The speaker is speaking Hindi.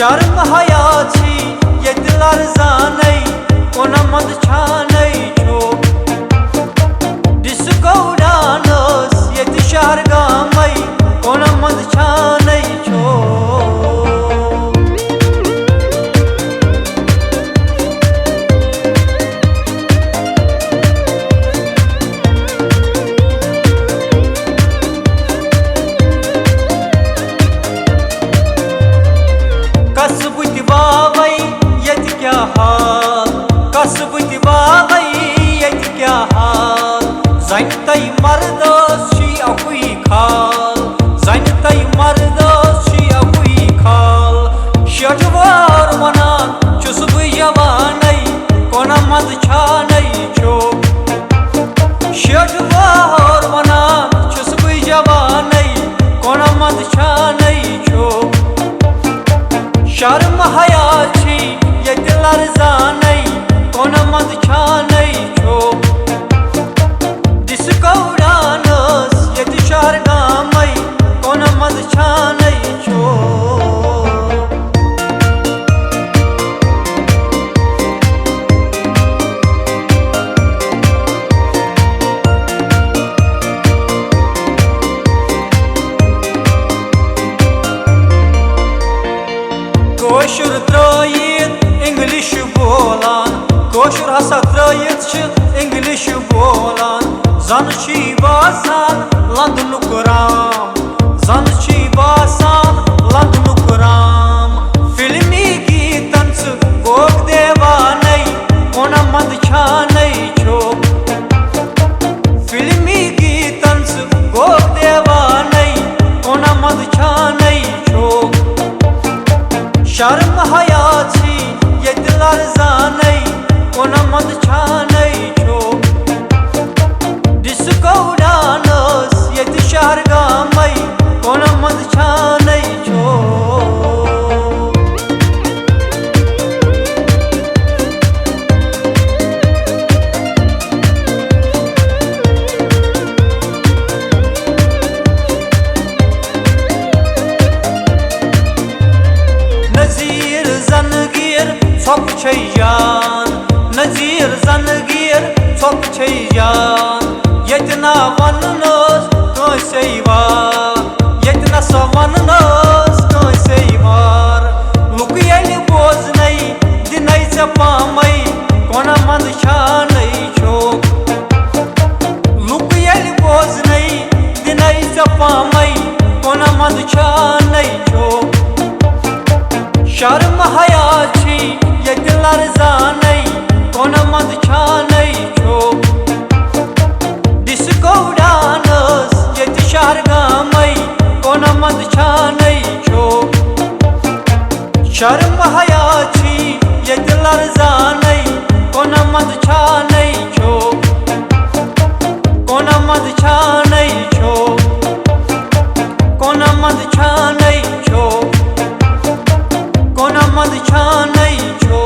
शर्म हया छी ये दिलर जानै कोन मद छानै छो डिस्को डांस ये शहर गामै कोन मद छानै छो कसबुत बागै यत क्या हाल जनतै मर्दस छी अकुई खाल जनतै मर्दस छी अकुई खाल शजवार वनान छुस बु जवानै कोन मद छानै छो शजवार वनान छुस बु जवानै कोन मद छानै छो शर्म हया छी ये दिलर जानै कोन मद छानै छो डिस्को डांस ये शहर गामै कोन मद छानै छो कोशुर त्रयित इंग्लिश बोलान कोशुर हसा त्रयित इंग्लिश बोलान जन छी बासान लंदनुक राम जन छी बासान लंदनुक राम फिल्मी गीतन गोग देवानै कोन मद छानै छो फिल्मी गीतन गोग देवानै कोन मद छानै छो शर्म हया छी ये दिलर जानै कोन मद छानै छो डिस्को डांस ये शहर गामै कोन मद छानै छो नजीर जनगीर छप छै जान नजीर जनगीर छप छै जान यतना वननस कैसे वार यतना सवननस कैसे वार लुक येल बोझनै दिनै चपामै कोन मद छानै छो लुक येल बोझनै दिनै चपामै कोन मद छानै छो शर्म हया छी ये दिलर जानै कोन मद छानै छो डिस्को डांस ये शहर गामै कोन मद छानै छो शर्म हया छी ये दिलर जानै कोन मद छानै छो कोन मद छानै छो कोन मद छानै छो कोन मद छानै छो।